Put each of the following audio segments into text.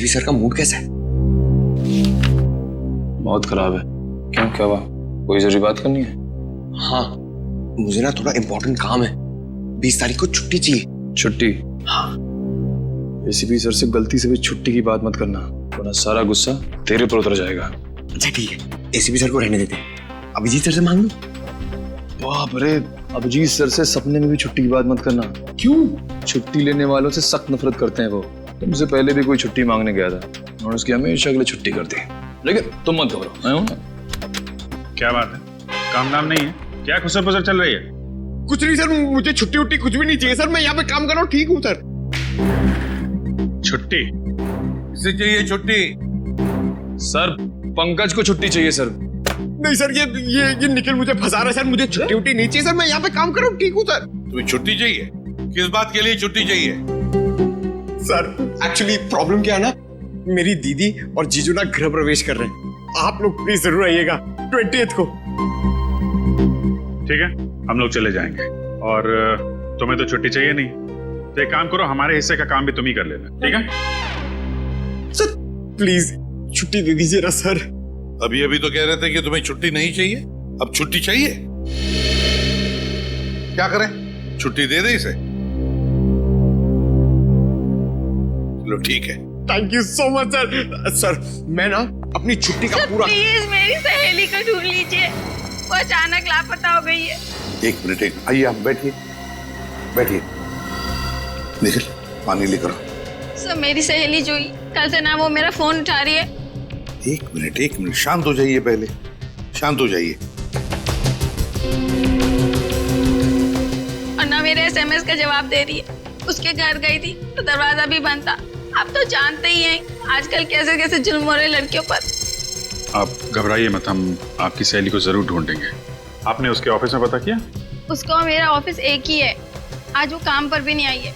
ACP sir का mood कैसा है? बहुत खराब है। क्यों, क्या हुआ? कोई जरूरी बात करनी है? हाँ, मुझे ना थोड़ा इम्पोर्टेंट काम है। 20 तारीख को छुट्टी चाहिए। छुट्टी? हाँ। एसीपी सर से गलती से भी छुट्टी की बात मत करना, वरना सारा गुस्सा तेरे पर उतर जाएगा। अच्छा ठीक है, एसीपी सर को रहने देते। अभिजीत सर से मांग लो। बाप रे, अभिजीत सर से सपने में भी छुट्टी की बात मत करना। क्यों? छुट्टी लेने वालों से सख्त नफरत करते हैं वो। तुमसे पहले भी कोई छुट्टी मांगने गया था और उसकी हमेशा अगले छुट्टी करती है, लेकिन तुम मत घबराओ। मैं हूं ना। क्या बात है, काम नाम नहीं है क्या? खुसर पुसर चल रही है? कुछ नहीं सर, मुझे छुट्टी उट्टी कुछ भी नहीं चाहिए सर। मैं यहाँ पे काम कर रहा हूँ, ठीक हूँ सर। छुट्टी? किसे चाहिए छुट्टी? सर, पंकज को छुट्टी चाहिए सर। नहीं सर, ये निखिल मुझे फंसा रहा है सर। मुझे छुट्टी उट्टी नहीं चाहिए सर। मैं यहाँ पे काम कर रहा हूँ, ठीक हूँ सर। तुम्हें छुट्टी चाहिए? किस बात के लिए छुट्टी चाहिए? सर एक्चुअली प्रॉब्लम क्या है ना, मेरी दीदी और जीजू ना गृह प्रवेश कर रहे हैं। आप लोग प्लीज जरूर आइएगा 20th को। ठीक है, हम लोग चले जाएंगे। और तुम्हें तो छुट्टी चाहिए नहीं, तो एक काम करो, हमारे हिस्से का काम भी तुम ही कर लेना, ठीक है? सर प्लीज छुट्टी दे दीजिए ना सर। अभी अभी तो कह रहे थे कि तुम्हें छुट्टी नहीं चाहिए, अब छुट्टी चाहिए। क्या करें, छुट्टी दे दे इसे? चलो ठीक है। Thank you so much sir. Sir मैं ना अपनी छुट्टी का पूरा। प्लीज मेरी सहेली को ढूंढ लीजिए, वो अचानक लापता हो गई है। एक मिनट, आइए आप बैठिए, बैठिए। निखिल पानी लेकर आओ। सर मेरी सहेली जोई, कल से ना वो मेरा फोन उठा रही है। एक मिनट, शांत हो जाइए, पहले शांत हो जाइए। और ना मेरे एसएमएस का जवाब दे रही है। उसके घर गई थी तो दरवाजा भी बंद था। आप तो जानते ही हैं आजकल कैसे कैसे जुल्म हो रहे लड़कियों पर। आप घबराइए मत, हम आपकी सहेली को जरूर ढूंढेंगे। आपने उसके ऑफिस में पता किया? उसका और मेरा ऑफिस एक ही है। आज वो काम पर भी नहीं आई है।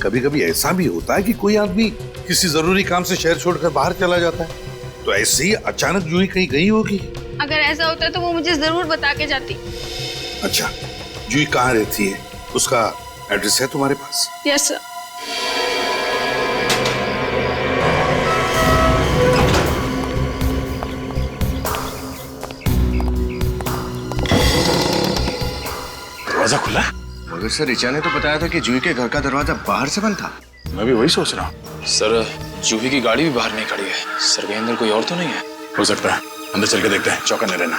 कभी कभी ऐसा भी होता है कि कोई आदमी किसी जरूरी काम से शहर छोड़कर बाहर चला जाता है, तो ऐसे ही अचानक जूही कहीं गई होगी। अगर ऐसा होता तो वो मुझे जरूर बता के जाती। अच्छा, जूही कहाँ रहती है? उसका एड्रेस है तुम्हारे पास? Yes sir. दरवाजा खुला? मगर सर ऋचा ने तो बताया था कि जूही के घर का दरवाजा बाहर से बंद था। मैं भी वही सोच रहा हूँ। सर, जूही की गाड़ी भी बाहर नहीं खड़ी है। सर के अंदर कोई और तो नहीं है? हो सकता है, अंदर चल के देखते हैं, चौकन्ने रहना।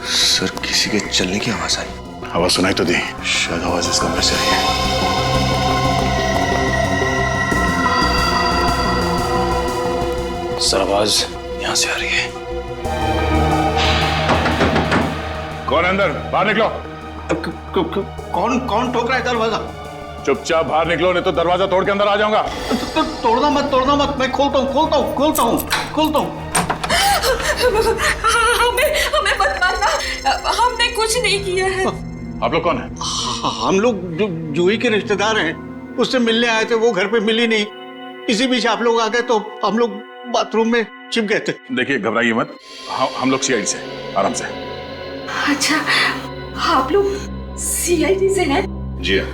सर किसी के चलने की आवाज आई। आवाज सुनाई तो दी, शायद आवाज इस कमरे से आई है। सर आवाज यहाँ से आ रही है। कौन है अंदर? बाहर निकलो। कौन ठोक रहा है दरवाजा? चुपचाप बाहर निकलो, नहीं तो दरवाजा तोड़ के अंदर आ जाऊंगा। तोड़ना मत, मैं खोलता हूँ। हमें मत मारना, हमने कुछ नहीं किया है। आप लोग कौन है? हम लोग जूही के रिश्तेदार हैं, उससे मिलने आए थे, वो घर पे मिली नहीं। इसी बीच आप लोग आ गए तो हम लोग बाथरूम में छिप गए थे। देखिए घबराइए मत, हम लोग सीआईडी से, आराम से। अच्छा, आप लोग सीआईडी से हैं? जी हाँ।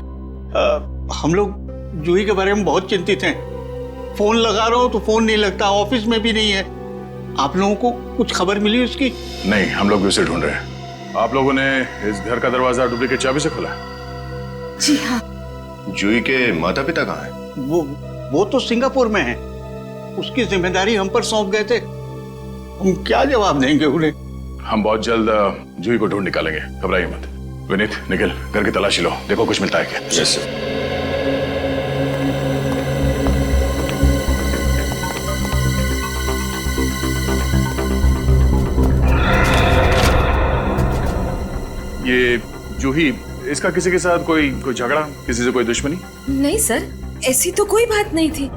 हम लोग जूही के बारे में बहुत चिंतित हैं। फोन लगा रहा हूँ तो फोन नहीं लगता, ऑफिस में भी नहीं है। आप लोगों को कुछ खबर मिली उसकी? नहीं, हम लोग भी उसे ढूंढ रहे हैं। आप लोगों ने इस घर का दरवाजा डुप्लीकेट चाबी से खोला? जी हाँ। जूही के माता पिता कहाँ हैं? वो तो सिंगापुर में है। उसकी जिम्मेदारी हम पर सौंप गए थे, हम क्या जवाब देंगे उन्हें? हम बहुत जल्द जूही को ढूंढ निकालेंगे, घबराइए मत। विनीत, निखिल, घर की तलाशी लो, देखो कुछ मिलता है क्या। Yes sir. ये जूही, इसका किसी के साथ कोई झगड़ा, किसी से कोई दुश्मनी? नहीं सर, ऐसी तो कोई बात नहीं थी।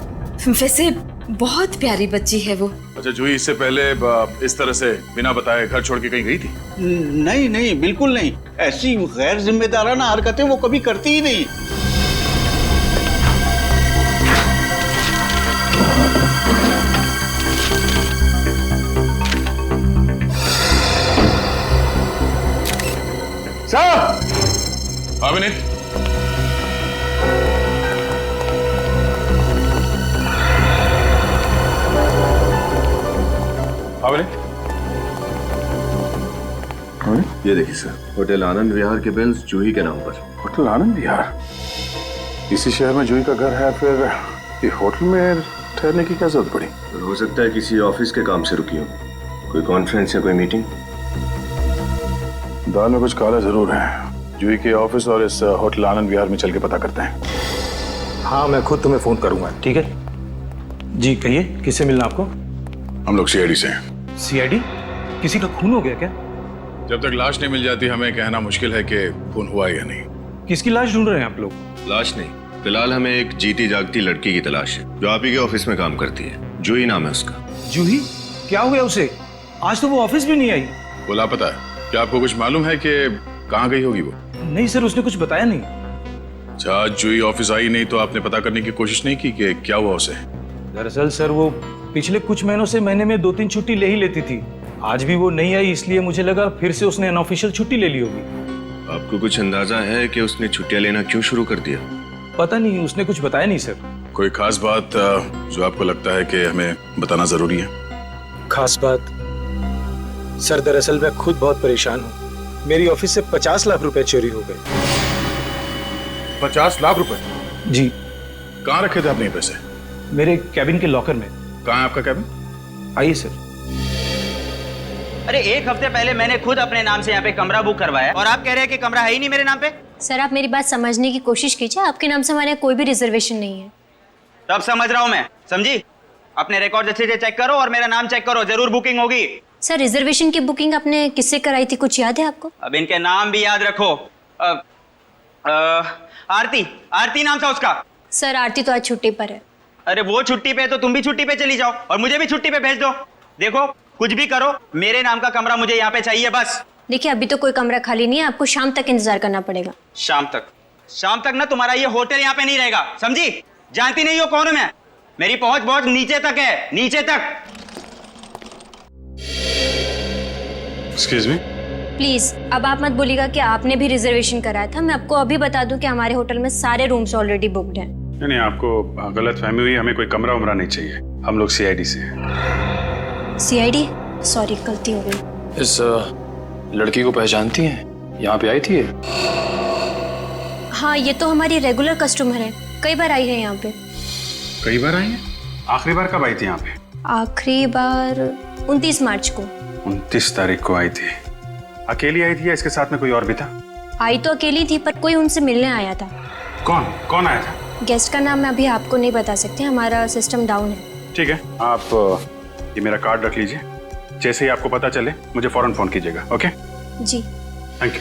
वैसे बहुत प्यारी बच्ची है वो। अच्छा, जूही इससे पहले इस तरह से बिना बताए घर छोड़ के कहीं गई थी? नहीं, बिल्कुल नहीं। ऐसी गैर जिम्मेदाराना हरकतें वो कभी करती ही नहीं। सर! हाँ विनीत, बोले? ये देखिए सर, होटल आनंद विहार के बिल्स जूही के नाम पर। होटल आनंद विहार इसी शहर में जूही का घर है, फिर ये होटल में ठहरने की क्या जरूरत पड़ी? हो सकता है किसी ऑफिस के काम से रुकी हो, कोई कॉन्फ्रेंस या कोई मीटिंग। दाल में कुछ काला जरूर है। जूही के ऑफिस और इस होटल आनंद विहार में चल के पता करते हैं। हाँ, मैं खुद तुम्हें फोन करूंगा, ठीक है? जी कहिए, किससे मिलना आपको? हम लोग सीआईडी से हैं। सीआईडी? किसी का खून हो गया क्या? जब तक लाश नहीं मिल जाती हमें कहना मुश्किल है कि खून हुआ या नहीं। किसकी लाश ढूंढ रहे हैं आप लोग? लाश नहीं, फिलहाल हमें एक जीती जागती लड़की की तलाश है जो आप ही के ऑफिस में काम करती है। जूही नाम है उसका। जूही? क्या हो गया उसे? आज तो वो ऑफिस भी नहीं आई। वो लापता है। क्या आपको कुछ मालूम है कि कहाँ गई होगी वो? नहीं सर, उसने कुछ बताया नहीं। अच्छा, आज जूही ऑफिस आई नहीं तो आपने पता करने की कोशिश नहीं की कि क्या हुआ उसे? दरअसल सर वो पिछले कुछ महीनों से महीने में 2-3 छुट्टी ले ही लेती थी। आज भी वो नहीं आई, इसलिए मुझे लगा फिर से उसने अनऑफिशियल छुट्टी ले ली होगी। आपको कुछ अंदाजा है कि उसने छुट्टियां लेना क्यों शुरू कर दिया? पता नहीं, उसने कुछ बताया नहीं सर। कोई खास बात जो आपको लगता है कि हमें बताना जरूरी है? खास बात? सर दरअसल मैं खुद बहुत परेशान हूँ। मेरी ऑफिस से 50 लाख रुपए चोरी हो गए। 50 लाख रुपए? जी। कहाँ रखे थे आपने ये पैसे? मेरे कैबिन के लॉकर में। कहाँ है आपका कैबिन? आइए सर। अरे एक हफ्ते पहले मैंने खुद अपने नाम से यहाँ पे कमरा बुक करवाया और आप कह रहे हैं कि कमरा है ही नहीं मेरे नाम पे। सर आप मेरी बात समझने की कोशिश कीजिए, आपके नाम से हमारे यहाँ कोई भी रिजर्वेशन नहीं है। तब समझ रहा हूँ मैं, समझी? अपने रिकॉर्ड अच्छे से चेक करो और मेरा नाम चेक करो, जरूर बुकिंग होगी। सर रिजर्वेशन की बुकिंग आपने किससे कराई थी, कुछ याद है आपको? अब इनके नाम भी याद रखो। आरती, आरती नाम था उसका। सर आरती तो आज छुट्टी पर है। अरे वो छुट्टी पे तो तुम भी छुट्टी पे चली जाओ और मुझे भी छुट्टी पे भेज दो। देखो कुछ भी करो, मेरे नाम का कमरा मुझे यहाँ पे चाहिए बस। देखिए अभी तो कोई कमरा खाली नहीं है, आपको शाम तक इंतजार करना पड़ेगा। शाम तक? शाम तक ना तुम्हारा ये होटल यहाँ पे नहीं रहेगा, समझी? जानती नहीं हो कौन हूं मैं? मेरी पहुंच बहुत नीचे तक है, नीचे तक। Excuse me? प्लीज अब आप मत बोलिएगा कि आपने भी रिजर्वेशन कराया था। मैं आपको अभी बता दूं कि हमारे होटल में सारे रूम्स ऑलरेडी बुक्ड हैं। नहीं, आपको गलत फहमी हुई। हमें कोई कमरा उमरा नहीं चाहिए। हम लोग सीआईडी से हैं। सीआईडी? सॉरी गलती हो गई। इस लड़की को पहचानती हैं? यहाँ पे आई थी ये? हाँ ये तो हमारी रेगुलर कस्टमर है, कई बार आई है यहाँ पे। कई बार आई है? आखिरी बार कब आई थी यहाँ पे? आखिरी बार 29 मार्च को। 29 तारीख को आई थी। अकेली आई थी या इसके साथ में कोई और भी था? आई तो अकेली थी पर कोई उनसे मिलने आया था। कौन कौन आया था? गेस्ट का नाम मैं अभी आपको नहीं बता सकते, हमारा सिस्टम डाउन है। ठीक है, आप ये मेरा कार्ड रख लीजिए। जैसे ही आपको पता चले मुझे फौरन फोन कीजिएगा। ओके जी थैंक यू।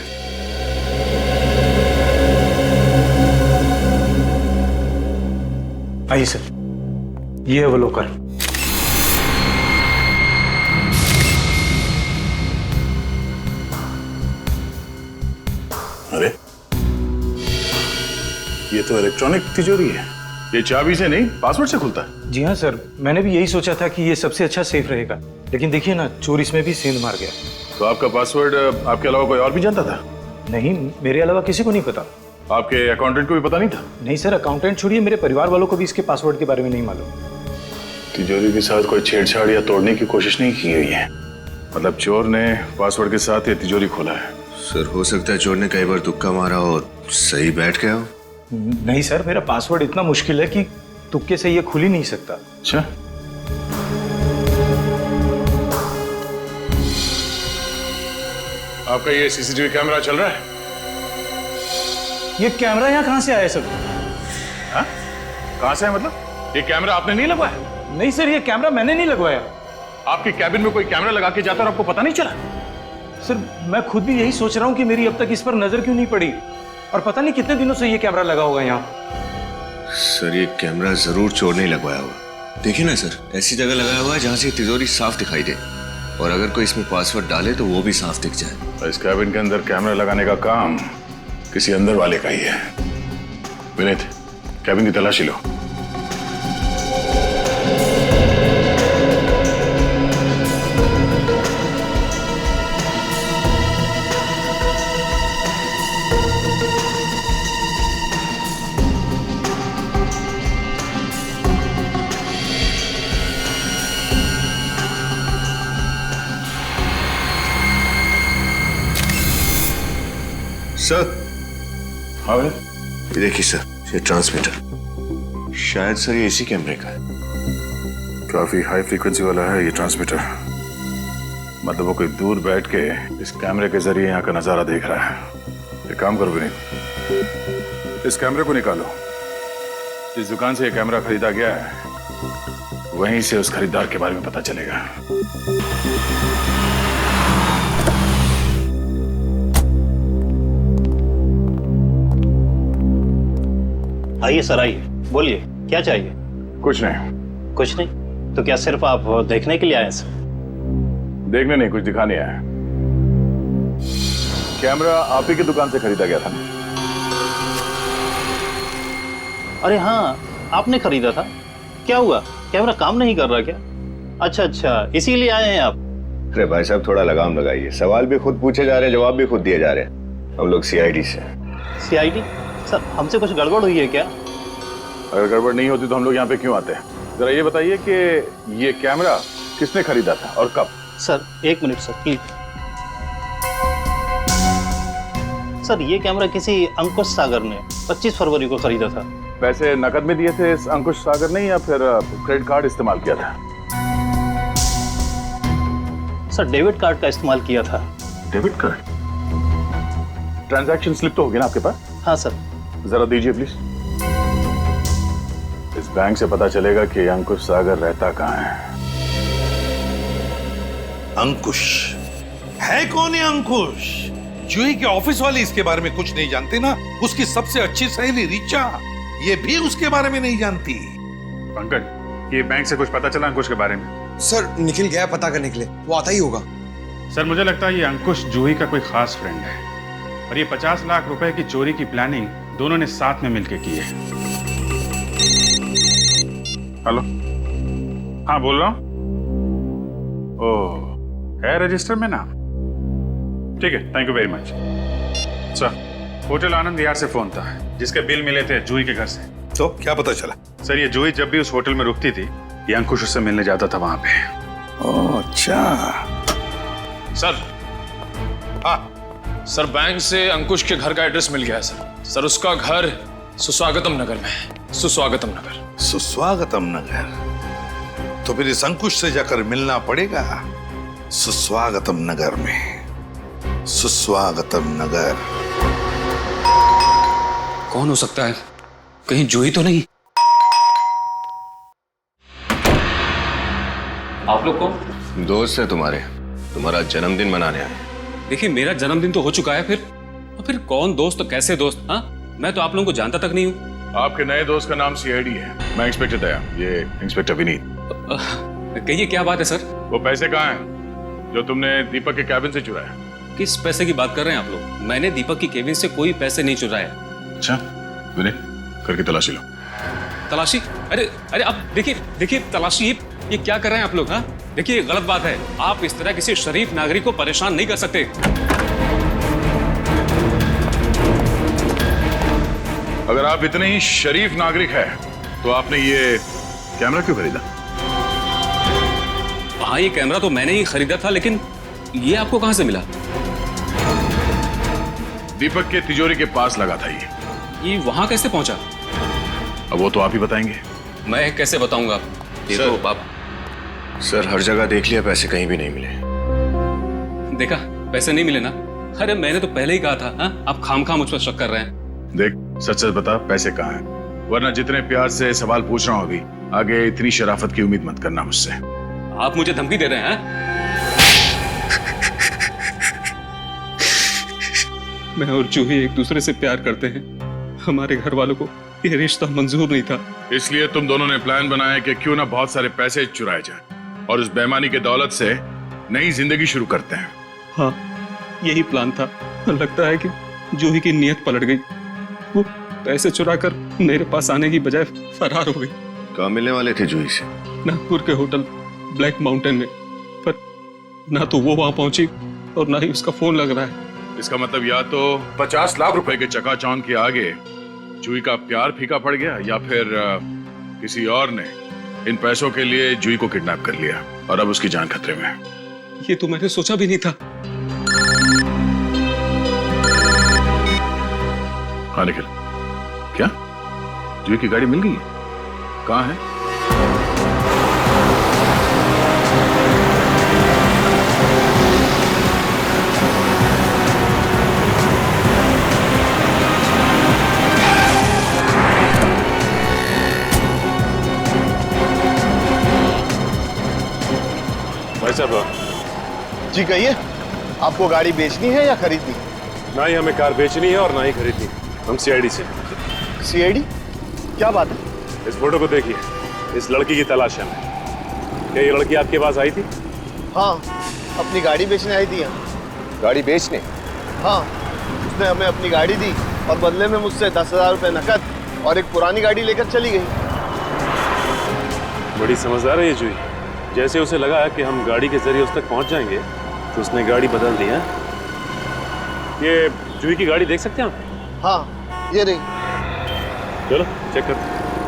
आइए सर, ये है वो लॉकर। अरे ये तो इलेक्ट्रॉनिक तिजोरी है। ये चाबी से नहीं पासवर्ड से खुलता है? जी हाँ सर, मैंने भी यही सोचा था कि ये सबसे अच्छा सेफ रहेगा, लेकिन देखिए ना चोर इसमें भी सेंध मार गया। तो आपका पासवर्ड आपके अलावा कोई और भी जानता था? नहीं, मेरे अलावा किसी को नहीं पता। आपके अकाउंटेंट को भी पता नहीं था? नहीं सर, अकाउंटेंट छोड़िए, मेरे परिवार वालों को भी इसके पासवर्ड के बारे में नहीं मालूम। तिजोरी के साथ कोई छेड़छाड़ या तोड़ने की कोशिश नहीं की गई है? मतलब चोर ने पासवर्ड के साथ ये तिजोरी खोला है? सर हो सकता है चोर ने कई बार तुक्का मारा और सही बैठ गया हो। नहीं सर, मेरा पासवर्ड इतना मुश्किल है कि तुक्के से ये खुल ही नहीं सकता। अच्छा, आपका ये सीसीटीवी कैमरा चल रहा है? ये कैमरा यहाँ कहाँ से आया सर? हाँ? कहाँ से है मतलब? ये कैमरा आपने नहीं लगवाया? नहीं सर, ये कैमरा मैंने नहीं लगवाया। आपके कैबिन में कोई कैमरा लगा के जाता और आपको पता नहीं चला? सर मैं खुद भी यही सोच रहा हूँ कि मेरी अब तक इस पर नजर क्यों नहीं पड़ी, और पता नहीं कितने दिनों से ये कैमरा लगा होगा यहाँ। सर ये कैमरा जरूर चोर नहीं लगवाया होगा। देखिए ना सर, ऐसी जगह लगाया हुआ है जहाँ से तिजोरी साफ दिखाई दे, और अगर कोई इसमें पासवर्ड डाले तो वो भी साफ दिख जाए। इस कैबिन के अंदर कैमरा लगाने का काम किसी अंदर वाले का ही है। विनीत, कैबिन की तलाशी लो। सर हाँ भाई, ये देखिए सर, ये ट्रांसमीटर शायद सर ये इसी कैमरे का है। काफी हाई फ्रीक्वेंसी वाला है ये ट्रांसमीटर। मतलब वो कोई दूर बैठ के इस कैमरे के जरिए यहाँ का नजारा देख रहा है। एक काम करो विनीत, इस कैमरे को निकालो। जिस दुकान से ये कैमरा खरीदा गया है वहीं से उस खरीदार के बारे में पता चलेगा। आइए सर, आइए, बोलिए क्या चाहिए। कुछ नहीं। कुछ नहीं तो क्या सिर्फ आप देखने के लिए आए सर? देखने नहीं, कुछ दिखाने आया। कैमरा आप ही की दुकान से खरीदा गया था ना? अरे हाँ, आपने खरीदा था। क्या हुआ, कैमरा काम नहीं कर रहा क्या? अच्छा अच्छा, इसीलिए आए हैं आप? अरे भाई साहब थोड़ा लगाम लगाइए, सवाल भी खुद पूछे जा रहे हैं, जवाब भी खुद दिए जा रहे हैं। हम लोग सीआईडी से। सीआईडी? सर हमसे कुछ गड़बड़ हुई है क्या? अगर गड़बड़ नहीं होती तो हम लोग यहाँ पे क्यों आते हैं? जरा ये बताइए कि ये कैमरा किसने खरीदा था और कब? सर एक मिनट सर प्लीज। सर ये कैमरा किसी अंकुश सागर ने 25 फरवरी को खरीदा था। पैसे नकद में दिए थे इस अंकुश सागर ने या फिर क्रेडिट कार्ड इस्तेमाल किया था? सर डेबिट कार्ड का इस्तेमाल किया था। Debit card? ट्रांजैक्शन स्लिप तो होगी ना आपके पास? हाँ सर। जरा दीजिए प्लीज। इस बैंक से पता चलेगा कि अंकुश सागर रहता कहाँ है। अंकुश है कौन है अंकुश? जूही के ऑफिस वाले इसके बारे में कुछ नहीं जानते ना। उसकी सबसे अच्छी सहेली रिचा, ये भी उसके बारे में नहीं जानती। पंकज, ये बैंक से कुछ पता चला अंकुश के बारे में? सर निखिल गया पता करने के लिए, वो आता ही होगा। सर मुझे लगता है ये अंकुश जूही का कोई खास फ्रेंड है और ये 50 लाख रुपए की चोरी की प्लानिंग दोनों ने साथ में मिलकर की है। हेलो, हाँ बोल रहा हूँ। ओह, है रजिस्टर में नाम? ठीक है, thank you very much. Sir hotel Anand Vihar से फोन था, जिसके बिल मिले थे जूही के घर से। तो क्या पता चला? सर ये जूही जब भी उस होटल में रुकती थी, ये अंकुश उससे मिलने जाता था वहां पे। ओह अच्छा। सर हाँ सर, बैंक से अंकुश के घर का एड्रेस मिल गया है सर। सर उसका घर सुस्वागतम नगर में है। सुस्वागतम नगर। सुस्वागतम नगर? तो फिर इस अंकुश से जाकर मिलना पड़ेगा सुस्वागतम नगर में। सुस्वागतम नगर। कौन हो सकता है? कहीं जूही तो नहीं? आप लोग कौन? दोस्त है तुम्हारा जन्मदिन मनाने आए। देखिए मेरा जन्मदिन तो हो चुका है, फिर कौन दोस्त तो कैसे दोस्त? हाँ, मैं तो आप लोगों को जानता तक नहीं हूँ। आपके नए दोस्त का नाम सीआईडी है। मैं इंस्पेक्टर दया, ये इंस्पेक्टर विनीत। कहिए क्या बात है सर? वो पैसे कहाँ हैं जो तुमने दीपक के कैबिन से चुराया? किस पैसे की बात कर रहे हैं आप लोग? मैंने दीपक की केबिन से कोई पैसे नहीं चुराए। अच्छा विनीत, करके तलाशी लो। तलाशी? अरे अरे आप देखिए तलाशी, ये क्या कर रहे हैं आप लोग? हाँ देखिए गलत बात है। आप इस तरह किसी शरीफ नागरिक को परेशान नहीं कर सकते। अगर आप इतने ही शरीफ नागरिक हैं, तो आपने ये कैमरा क्यों खरीदा? हाँ ये कैमरा तो मैंने ही खरीदा था, लेकिन ये आपको कहां से मिला? दीपक के तिजोरी के पास लगा था ये वहां कैसे पहुंचा? अब वो तो आप ही बताएंगे। मैं कैसे बताऊंगा? ये तो बाप। सर हर जगह देख लिया, पैसे कहीं भी नहीं मिले। देखा, पैसे नहीं मिले ना? अरे मैंने तो पहले ही कहा था। हाँ आप खामखा मुझ पर शक कर रहे हैं। देख सच सच बता, पैसे कहाँ हैं? वरना जितने प्यार से सवाल पूछ रहा हूं अभी, आगे इतनी शराफत की उम्मीद मत करना मुझसे। आप मुझे धमकी दे रहे हैं? मैं और जूही एक दूसरे से प्यार करते हैं। हमारे घर वालों को ये रिश्ता मंजूर नहीं था, इसलिए तुम दोनों ने प्लान बनाया कि क्यों ना बहुत सारे पैसे चुराए जाएं और उस बेईमानी के दौलत से नई जिंदगी शुरू करते हैं। हाँ यही प्लान था। लगता है कि जूही की नीयत पलट गई। वो पैसे चुराकर मेरे पास आने की बजाय फरार हो गई। कहाँ मिलने वाले थे जूही से? नागपुर के होटल ब्लैक माउंटेन में, पर ना तो वो वहां पहुंची और ना ही उसका फोन लग रहा है। इसका मतलब या तो 50 लाख रुपए के चकाचौंध के आगे जूही का प्यार फीका पड़ गया, या फिर किसी और ने इन पैसों के लिए जूही को किडनैप कर लिया और अब उसकी जान खतरे में। ये तो मैंने सोचा भी नहीं था। हाँ निखिल, क्या जूही की गाड़ी मिल गई है? कहाँ है? भाई साहब जी कहिए, आपको गाड़ी बेचनी है या खरीदनी? ना ही हमें कार बेचनी है और ना ही खरीदनी। हम सीआईडी से। सीआईडी? क्या बात है? इस फोटो को देखिए, इस लड़की की तलाश है। क्या ये लड़की आपके पास आई थी? हाँ, अपनी गाड़ी बेचने आई थी यहाँ। गाड़ी बेचने? हाँ, उसने हमें अपनी गाड़ी दी और बदले में मुझसे 10,000 रुपये नकद और एक पुरानी गाड़ी लेकर चली गई। बड़ी समझदार है ये जूही। जैसे उसे लगा कि हम गाड़ी के जरिए उस तक पहुंच जाएंगे तो उसने गाड़ी बदल दी है। ये जूही की गाड़ी देख सकते हैं आप? हाँ, ये रही। चलो चेक कर।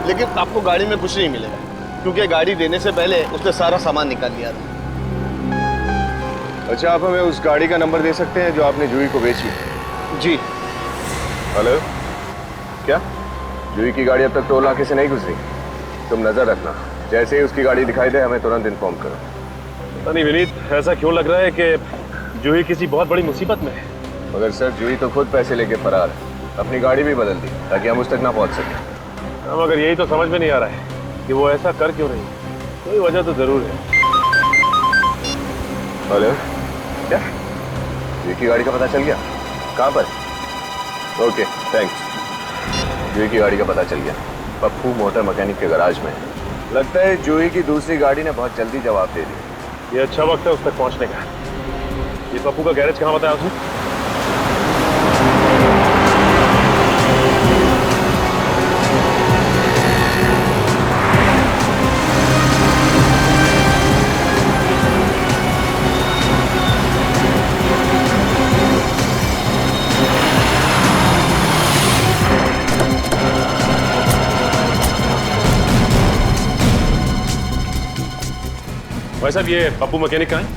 लेकिन आपको गाड़ी में कुछ नहीं मिलेगा, क्योंकि गाड़ी देने से पहले उसने सारा सामान निकाल लिया था। अच्छा, आप हमें उस गाड़ी का नंबर दे सकते हैं जो आपने जूही को बेची? जी। हेलो, क्या जूही की गाड़ी अब तक टोल नाके से नहीं गुजरी? तुम नजर रखना, जैसे ही उसकी गाड़ी दिखाई दे हमें तुरंत इन्फॉर्म करो। पता नहीं विनीत, ऐसा क्यों लग रहा है कि जूही किसी बहुत बड़ी मुसीबत में है। मगर सर, जूही तो खुद पैसे लेके फरार है, अपनी गाड़ी भी बदल दी ताकि हम उस तक ना पहुंच सकें। मगर यही तो समझ में नहीं आ रहा है कि वो ऐसा कर क्यों रही है। कोई वजह तो जरूर है। हेलो, क्या जूही की गाड़ी का पता चल गया? कहाँ पर? Okay, thanks. जूही की गाड़ी का पता चल गया, पप्पू मोटर मैकेनिक के गैराज में है। लगता है जूही की दूसरी गाड़ी ने बहुत जल्दी जवाब दे दिया। ये अच्छा वक्त है उस तक पहुंचने का। ये पप्पू का गैरेज कहाँ बताया उसने? भाई साहब, ये पप्पू मैकेनिक कहाँ है?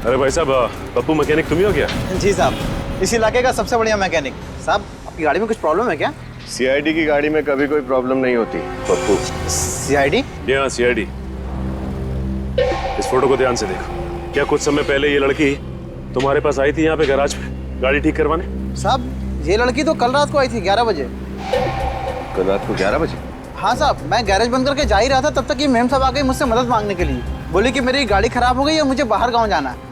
अरे भाई साहब, पप्पू मैकेनिक तुम ही हो क्या? जी साहब, इस इलाके का सबसे बढ़िया मैकेनिक। साहब, आपकी गाड़ी में कुछ प्रॉब्लम है क्या? सीआईडी की गाड़ी में कभी कोई प्रॉब्लम नहीं होती पप्पू। सीआईडी? जी हाँ, सीआईडी। इस फोटो को ध्यान से देखो। क्या कुछ समय पहले ये लड़की तुम्हारे पास आई थी यहाँ पे गैराज पे गाड़ी ठीक करवाने? साहब, ये लड़की तो कल रात को आई थी 11 बजे। कल रात को 11 बजे? हाँ साहब, मैं गैरेज बंद करके जा ही रहा था, तब तक ये मैम साहब आ गई मुझसे मदद मांगने के लिए। बोली कि मेरी गाड़ी खराब हो गई है, मुझे बाहर गाँव जाना है।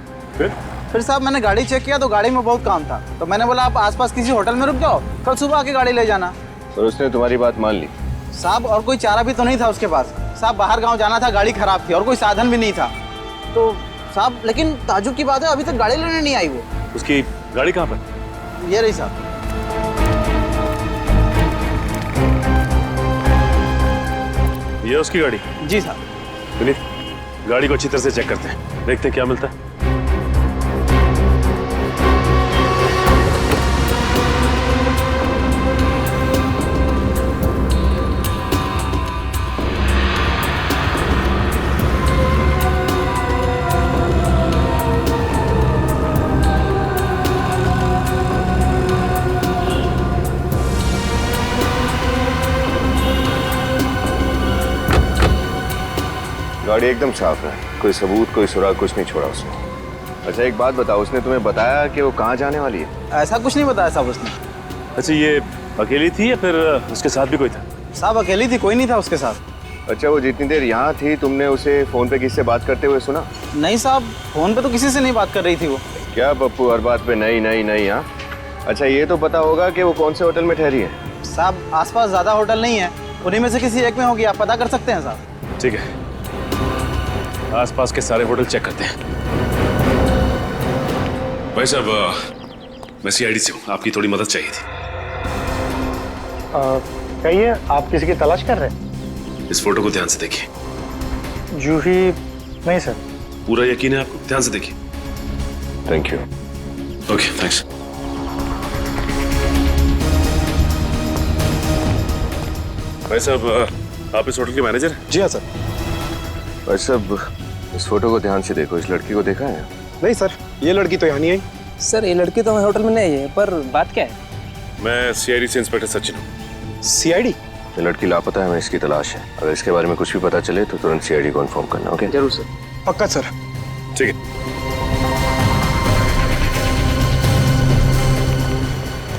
फिर साहब मैंने गाड़ी चेक किया तो गाड़ी में बहुत काम था, तो मैंने बोला आप आसपास किसी होटल में रुक जाओ, कल सुबह आके गाड़ी ले जाना। और उसने तुम्हारी बात मान ली? साहब, और कोई चारा भी तो नहीं था उसके पास। साहब, बाहर गाँव जाना था, गाड़ी खराब थी और कोई साधन भी नहीं था। तो साहब, लेकिन ताजुब की बात है, अभी तक गाड़ी लेने नहीं आई वो। उसकी गाड़ी कहाँ पर? ये रही साहब। ये उसकी गाड़ी? जी साहब। विनीत, गाड़ी को अच्छी तरह से चेक करते हैं, देखते हैं क्या मिलता है। गाड़ी एकदम साफ है, कोई सबूत कोई सुराग कुछ नहीं छोड़ा उसने। अच्छा, एक बात बताओ, उसने तुम्हें बताया कि वो कहाँ जाने वाली है? ऐसा कुछ नहीं बताया साहब उसने। अच्छा, ये अकेली थी या फिर उसके साथ भी कोई था? साहब, अकेली थी, कोई नहीं था उसके साथ। अच्छा, वो जितनी देर यहाँ थी तुमने उसे फोन पे किससे बात करते हुए सुना? नहीं साहब, फोन पे तो किसी से नहीं बात कर रही थी वो। क्या पप्पू, हर बात पे नहीं नहीं नहीं? हाँ, अच्छा ये तो पता होगा कि वो कौन से होटल में ठहरी है? साहब, आसपास ज्यादा होटल नहीं है, उन्हीं में से किसी एक में होगी, आप पता कर सकते हैं साहब। ठीक है, आसपास के सारे होटल चेक करते हैं। भाई साहब, मैं सीआईडी से हूँ, आपकी थोड़ी मदद चाहिए थी। कहिए, आप किसी की तलाश कर रहे हैं? इस फोटो को ध्यान से देखिए। जूही? नहीं सर। पूरा यकीन है आपको? ध्यान से देखिए। Thank you. Okay, thanks. भाई साहब, आप इस होटल के मैनेजर हैं? जी हाँ सर। भाई साहब, इस फोटो को ध्यान से देखो, इस लड़की को देखा है? नहीं सर, ये लड़की तो यहाँ नहीं आई। सर ये लड़की तो हमारे होटल में नहीं है, पर बात क्या है? मैं सीआईडी से इंस्पेक्टर सचिन हूँ। सीआईडी? ये लड़की लापता है, हमें इसकी तलाश है। अगर इसके बारे में कुछ भी पता चले तो तुरंत सीआईडी को इन्फॉर्म करना। ओके? जरूर सर। पक्का सर। ठीक है।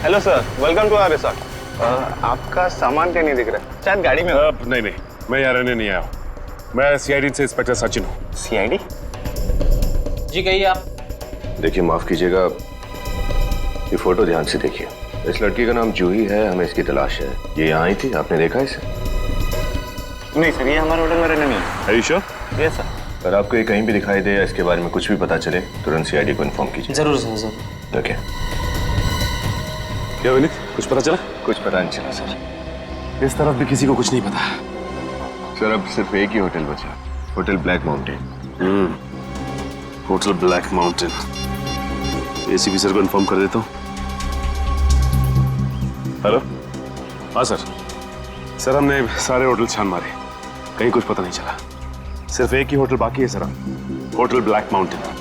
Hello sir, welcome to our resort. आपका सामान क्या नहीं दिख रहा है? शायद गाड़ी में हो। नहीं, मैं यहाँ रहने नहीं आया हूँ। मैं सीआईडी से इंस्पेक्टर सचिन हूँ। सीआईडी? जी कहिए आप। देखिए, माफ कीजिएगा, ये फोटो ध्यान से देखिए। इस लड़की का नाम जूही है, हमें इसकी तलाश है। ये यहाँ आई थी, आपने देखा इसे? नहीं सर, ये हमारे होटल में रहने नहीं है। Are you sure? Yes sir. अगर आपको ये कहीं भी दिखाई दे या इसके बारे में कुछ भी पता चले, तुरंत सीआईडी को इन्फॉर्म कीजिए। जरूर सर। ओके। क्या विनीत, कुछ पता चला? कुछ पता नहीं चला सर। इस तरफ भी किसी को कुछ नहीं पता। सर अब सिर्फ एक ही होटल बचा, hotel black mountain. Hotel black mountain. ACP sir को इन्फॉर्म कर देता हूँ। हेलो। हाँ सर, हमने सारे होटल छान मारे, कहीं कुछ पता नहीं चला। सिर्फ एक ही होटल बाकी है सर, होटल ब्लैक माउंटेन।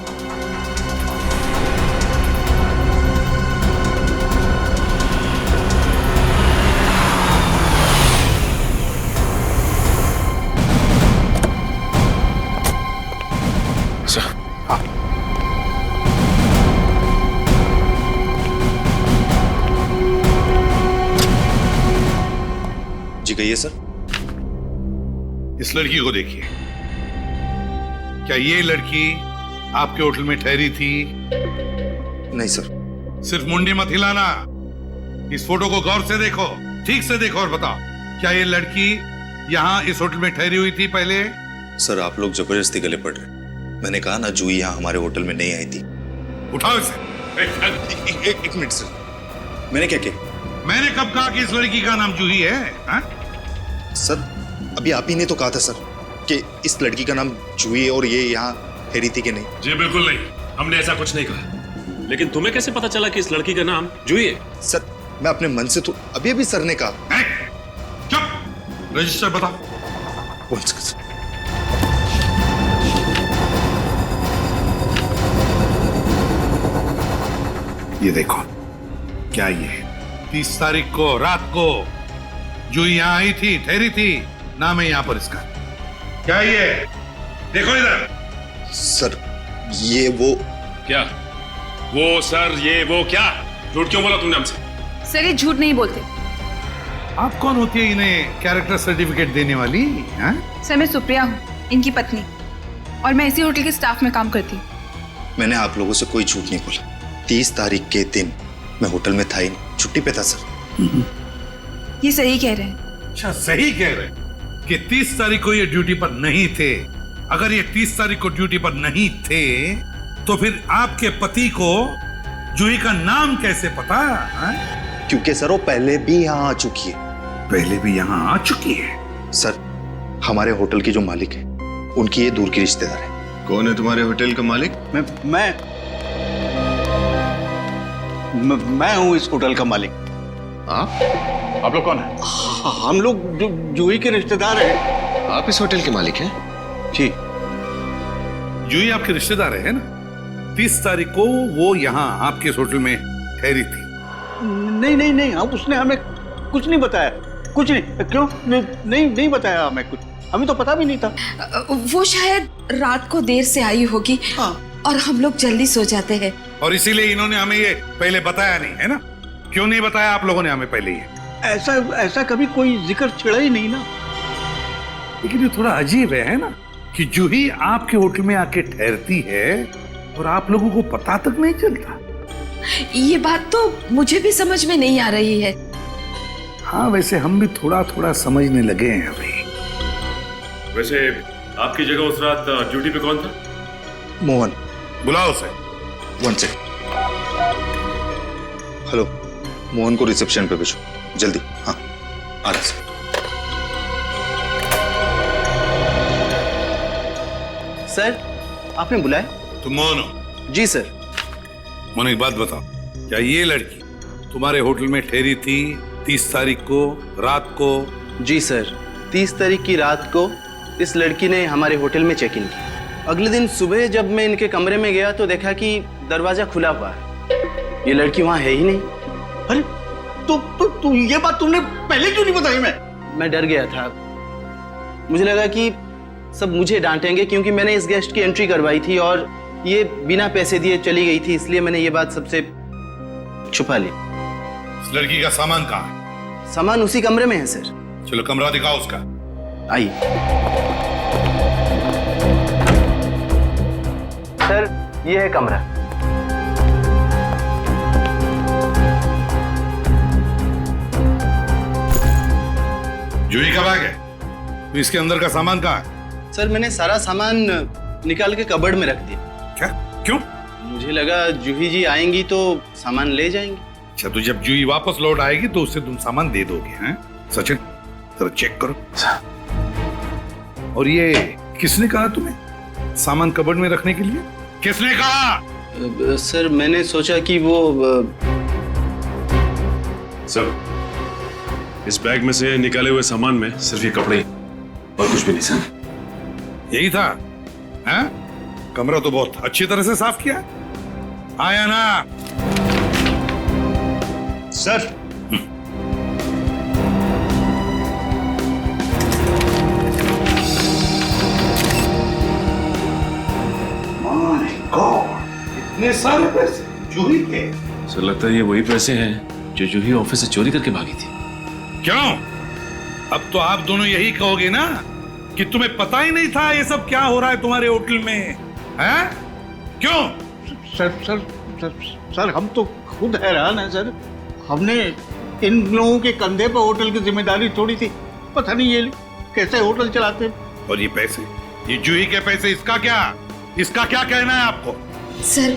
जी कहिए सर। इस लड़की को देखिए। क्या ये लड़की आपके होटल में ठहरी थी? नहीं सर। सिर्फ मुंडी मत हिलाना, इस फोटो को गौर से देखो, ठीक से देखो और बताओ, क्या ये लड़की यहाँ इस होटल में ठहरी हुई थी पहले? सर आप लोग जबरदस्ती गले पड़ रहे। मैंने कहा ना, जूही यहाँ हमारे होटल में नहीं आई थी। उठाओ इसे। एक मिनट सर, मैंने क्या किया? मैंने कब कहा कि इस लड़की का नाम जूही है? हा? सर अभी आप ही ने तो कहा था सर कि इस लड़की का नाम जूही है और ये यहाँ ठहरी थी कि नहीं? जी बिल्कुल नहीं, हमने ऐसा कुछ नहीं कहा। लेकिन तुम्हें कैसे पता चला कि इस लड़की का नाम जूही है? सर मैं अपने मन से तो अभी सर ने कहा। चुप, रजिस्टर बताओ। ये देखो, क्या ये 30 तारीख को रात को जो यहाँ आई थी, ठहरी थी, नाम है यहाँ पर इसका। क्या ये? देखो इधर। सर ये वो क्या? वो सर ये वो क्या? झूठ क्यों बोला तुमने हमसे? सर ये झूठ नहीं बोलते। आप कौन होती है इन्हें कैरेक्टर सर्टिफिकेट देने वाली? हा? सर मैं सुप्रिया हूँ, इनकी पत्नी, और मैं इसी होटल के स्टाफ में काम करती हूँ। मैंने आप लोगों से कोई झूठ नहीं बोला। 30 तारीख के दिन मैं होटल में था ही नहीं, छुट्टी पे था सर। ये सही कह रहे हैं। अच्छा सही कह रहे हैं कि 30 तारीख को ये ड्यूटी पर नहीं थे। अगर ये 30 तारीख को ड्यूटी पर नहीं थे तो फिर आपके पति को जूही का नाम कैसे पता? हा? क्योंकि सर वो पहले भी यहाँ आ चुकी है। पहले भी यहाँ आ चुकी है? सर हमारे होटल की जो मालिक है, उनकी ये दूर की रिश्तेदार है। कौन है तुम्हारे होटल का मालिक? मैं हूँ इस होटल का मालिक। आप लोग कौन है? हम लोग जूही के रिश्तेदार हैं। आप इस होटल के मालिक हैं? जी। जूही आपके रिश्तेदार है ना? 30 तारीख को वो यहाँ आपके होटल में ठहरी थी। नहीं, अब उसने हमें कुछ नहीं बताया। कुछ नहीं। क्यों? नहीं बताया हमें कुछ, हमें तो पता भी नहीं था। वो शायद रात को देर से आई होगी। हाँ। और हम लोग जल्दी सो जाते हैं, और इसीलिए इन्होंने हमें ये पहले बताया नहीं, है ना? क्यों नहीं बताया आप लोगों ने हमें पहले ये? ऐसा कभी कोई जिक्र छिड़ा ही नहीं ना। लेकिन ये थोड़ा अजीब है ना, कि जूही आपके होटल में आके ठहरती है और आप लोगों को पता तक नहीं चलता। ये बात तो मुझे भी समझ में नहीं आ रही है। हाँ वैसे हम भी थोड़ा थोड़ा समझने लगे हैं अभी। वैसे आपकी जगह उस रात ड्यूटी पे कौन था? मोहन। बुलाओ उसे। 1 सेकंड। हेलो, मोहन को रिसेप्शन पे भेजो जल्दी। हाँ आ रहा सर। सर आपने बुलाया? तुम मोहन हो? जी सर। मोहन एक बात बताओ, क्या ये लड़की तुम्हारे होटल में ठहरी थी 30 तारीख को रात को? जी सर, 30 तारीख की रात को इस लड़की ने हमारे होटल में चेक इन किया। अगले दिन सुबह जब मैं इनके कमरे में गया तो देखा कि दरवाजा खुला हुआ है। ये लड़की वहां है ही नहीं। अरे तो ये बात तुमने पहले क्यों नहीं बताई? मैं डर गया था। मुझे लगा कि सब मुझे डांटेंगे क्योंकि मैंने इस गेस्ट की एंट्री करवाई थी और ये बिना पैसे दिए चली गई थी, इसलिए मैंने ये बात सबसे छुपा ली। इस लड़की का सामान कहाँ है? सामान उसी कमरे में है सर। चलो कमरा दिखाओ उसका। आइए सर, ये है कमरा। जूही का बैग है, तो इसके अंदर का सामान कहाँ है? सर मैंने सारा सामान निकाल के कबर्ड में रख दिया। क्या? क्यों? मुझे लगा जूही जी आएंगी तो सामान ले जाएंगे। अच्छा, तो जब जूही वापस लौट आएगी तो उससे तुम सामान दे दोगे? हैं सचिन, जरा चेक करो। और ये किसने कहा तुम्हें सामान कबर्ड में रखने के लिए? किसने कहा? सर मैंने सोचा कि वो सर, इस बैग में से निकाले हुए सामान में सिर्फ ये कपड़े और कुछ भी नहीं सर। यही था? हैं? कमरा तो बहुत अच्छी तरह से साफ किया। आया ना सर? माय गॉड, इतने सारे पैसे जूही के? सर लगता है ये वही पैसे हैं जो जूही ऑफिस से चोरी करके भागी थी। क्यों? अब तो आप दोनों यही कहोगे ना कि तुम्हें पता ही नहीं था ये सब क्या हो रहा है तुम्हारे होटल में, हैं? क्यों? सर हम तो खुद हैरान हैं सर। हमने इन लोगों के कंधे पर होटल की जिम्मेदारी छोड़ी थी, पता नहीं ये कैसे होटल चलाते हैं। और ये पैसे, ये जूही के पैसे, इसका क्या कहना है आपको? सर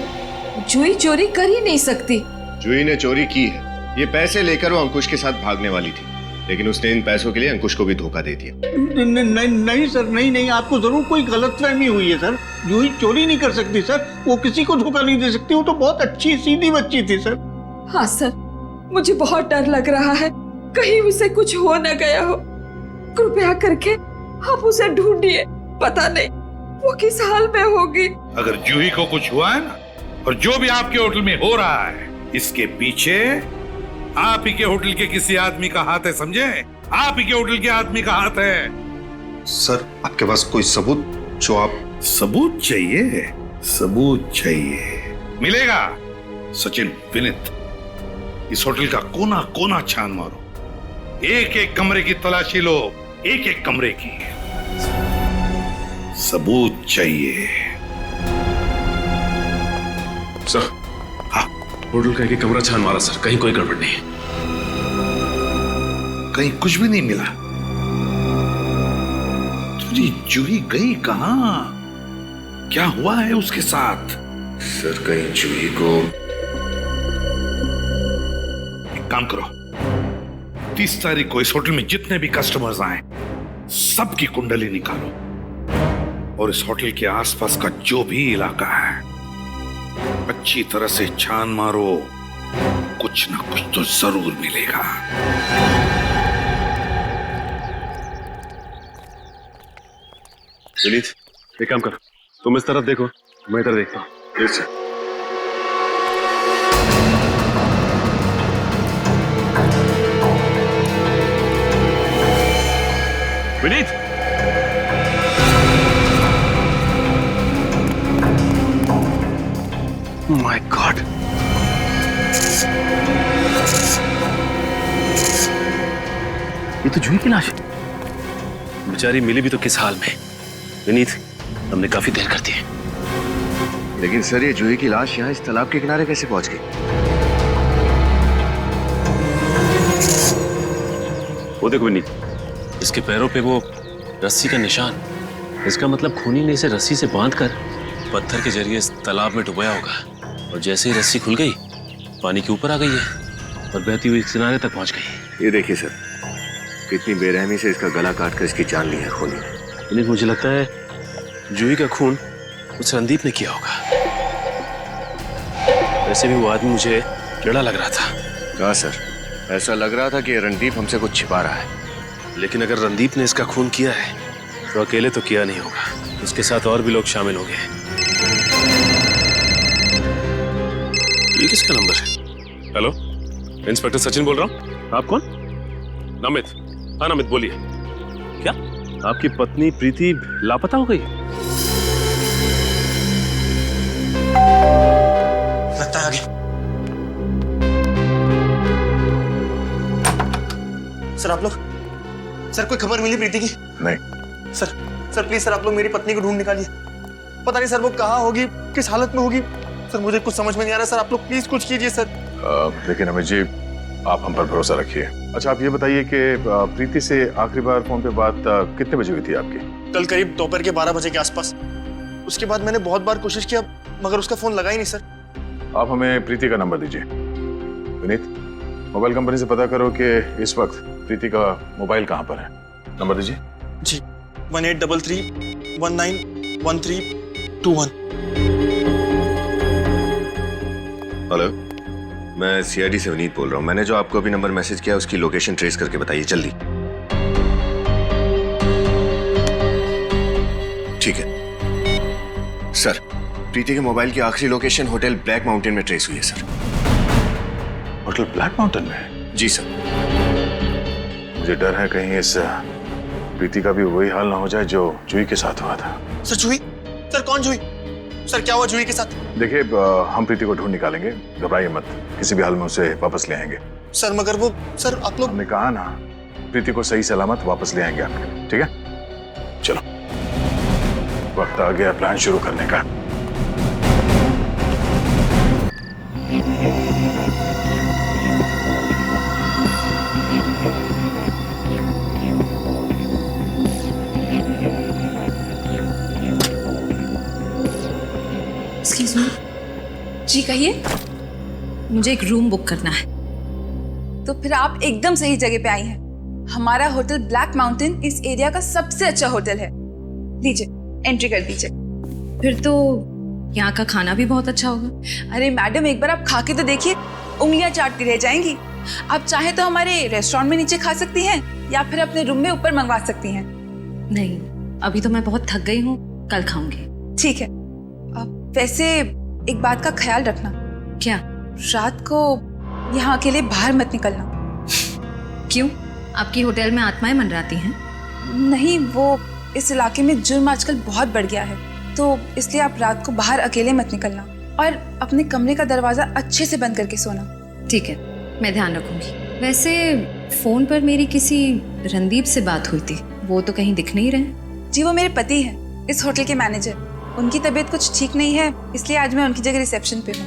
जूही चोरी कर ही नहीं सकती। जूही ने चोरी की है। ये पैसे लेकर वो अंकुश के साथ भागने वाली थी, लेकिन उसने इन पैसों के लिए अंकुश को भी धोखा दे दिया। नहीं सर, नहीं, आपको जरूर कोई गलतफहमी हुई है सर। जूही चोरी नहीं कर सकती सर, वो किसी को धोखा नहीं दे सकती। वो तो बहुत अच्छी सीधी बच्ची थी सर। हाँ सर, मुझे बहुत डर लग रहा है, कहीं उसे कुछ हो न गया हो। कृपया करके आप उसे ढूंढिए, पता नहीं वो किस हाल में होगी। अगर जूही को कुछ हुआ है ना, और जो भी आपके होटल में हो रहा है, इसके पीछे आप ही के होटल के किसी आदमी का हाथ है, समझे? आप ही के होटल के आदमी का हाथ है। सर आपके पास कोई सबूत जो आप? सबूत चाहिए? सबूत चाहिए, मिलेगा। सचिन, विनीत, इस होटल का कोना कोना छान मारो, एक एक कमरे की तलाशी लो, एक एक कमरे की। सबूत चाहिए। सर, हाँ, होटल का एक कमरा छान मारा सर, कहीं कोई गड़बड़ नहीं। कहीं कुछ भी नहीं मिला? तुझे जूही गई कहां? क्या हुआ है उसके साथ? सर कहीं जूही को... एक काम करो, 30 तारीख को इस होटल में जितने भी कस्टमर्स आए, सबकी कुंडली निकालो और इस होटल के आसपास का जो भी इलाका है अच्छी तरह से छान मारो, कुछ ना कुछ तो जरूर मिलेगा। विनीत, एक काम कर, तुम इस तरफ देखो, मैं इधर देखता हूँ। विनीत, माय गॉड, ये तो जूही की लाश है। बेचारी मिली भी तो किस हाल में। विनीत, हमने काफी देर कर दी है। लेकिन सर ये जूही की लाश यहाँ इस तालाब के किनारे कैसे पहुंच गई? वो देखो विनीत, इसके पैरों पे वो रस्सी का निशान। इसका मतलब खूनी ने इसे रस्सी से बांधकर पत्थर के जरिए इस तालाब में डुबाया होगा, और जैसे ही रस्सी खुल गई पानी के ऊपर आ गई है और बहती हुई किनारे तक पहुंच गई। ये देखिए सर, कितनी बेरहमी से इसका गला काटकर इसकी जान ली है खूनी ने। विनीत, मुझे लगता है जूही का खून उस रणदीप ने किया होगा। वैसे भी वो आदमी मुझे टेढ़ा लग रहा था। कहा सर, ऐसा लग रहा था कि रणदीप हमसे कुछ छिपा रहा है। लेकिन अगर रणदीप ने इसका खून किया है तो अकेले तो किया नहीं होगा, उसके साथ और भी लोग शामिल होंगे। ये किसका नंबर है? हेलो, इंस्पेक्टर सचिन बोल रहा हूँ। आप कौन? नमित। हाँ नमित बोलिए। क्या आपकी पत्नी प्रीति लापता हो गई? लगता है आगे। सर आप लोग, सर कोई खबर मिली प्रीति की? नहीं सर प्लीज सर, आप लोग मेरी पत्नी को ढूंढ निकालिए। पता नहीं सर वो कहाँ होगी, किस हालत में होगी। सर मुझे कुछ समझ में नहीं आ रहा। सर आप लोग प्लीज कुछ कीजिए सर। देखिए नमित जी, आप हम पर भरोसा रखिए। अच्छा आप ये बताइए कि प्रीति से आखिरी बार फोन पे बात कितने बजे हुई थी आपकी? कल करीब दोपहर के 12 बजे के आसपास। उसके बाद मैंने बहुत बार कोशिश किया मगर उसका फोन लगा ही नहीं सर। आप हमें प्रीति का नंबर दीजिए। विनीत, मोबाइल कंपनी से पता करो कि इस वक्त प्रीति का मोबाइल कहाँ पर है। नंबर दीजिए। जी 1833191321। हेलो, मैं सीआईडी से विनीत बोल रहा हूँ। मैंने जो आपको अभी नंबर मैसेज किया उसकी लोकेशन ट्रेस करके बताइए जल्दी। ठीक है सर, प्रीति के मोबाइल की आखिरी लोकेशन होटल ब्लैक माउंटेन में ट्रेस हुई है सर। होटल ब्लैक माउंटेन में? जी सर। मुझे डर है कहीं इस प्रीति का भी वही हाल ना हो जाए जो जूही के साथ हुआ था। सर जूही? सर कौन जूही? सर क्या हुआ जूही के साथ? देखिए हम प्रीति को ढूंढ निकालेंगे, घबराइए मत, किसी भी हाल में उसे वापस ले आएंगे। सर मगर वो, सर आप लोग, हमने कहा ना प्रीति को सही सलामत वापस ले आएंगे आपके, ठीक है? चलो वक्त आ गया प्लान शुरू करने का। Excuse me. जी कहिए। मुझे एक रूम बुक करना है। तो फिर आप एकदम सही जगह पे आई हैं। हमारा होटल ब्लैक माउंटेन इस एरिया का सबसे अच्छा होटल है। लीजिए एंट्री कर दीजिए। फिर तो यहाँ का खाना भी बहुत अच्छा होगा। अरे मैडम एक बार आप खा के तो देखिए, उंगलियां चाटती रह जाएंगी। आप चाहे तो हमारे रेस्टोरेंट में नीचे खा सकती हैं या फिर अपने रूम में ऊपर मंगवा सकती हैं। नहीं, अभी तो मैं बहुत थक गई हूँ, कल खाऊंगी। ठीक है। वैसे एक बात का ख्याल रखना। क्या? रात को यहाँ अकेले बाहर मत निकलना। क्यों? आपकी होटल में आत्माएं मंडराती हैं? नहीं, वो इस इलाके में जुर्म आजकल बहुत बढ़ गया है, तो इसलिए आप रात को बाहर अकेले मत निकलना और अपने कमरे का दरवाजा अच्छे से बंद करके सोना। ठीक है, मैं ध्यान रखूंगी। वैसे फोन पर मेरी किसी रणदीप से बात हुई थी, वो तो कहीं दिख नहीं रहे। जी वो मेरे पति हैं, इस होटल के मैनेजर। उनकी तबीयत कुछ ठीक नहीं है, इसलिए आज मैं उनकी जगह रिसेप्शन पे हूँ।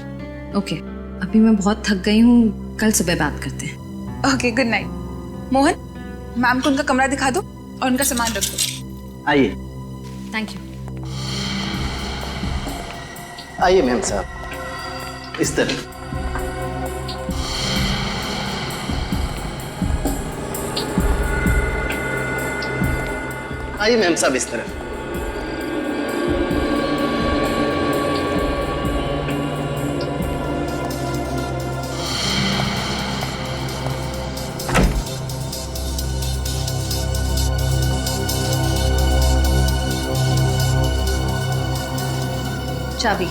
ओके, अभी मैं बहुत थक गई हूँ, कल सुबह बात करते हैं। Okay, good night. Mohan, ma'am को उनका कमरा दिखा दो और उनका सामान रख दो। आइए। Thank you. आइए मैम साहब, इस तरफ। आइए मैम साहब, इस तरफ। चाबी।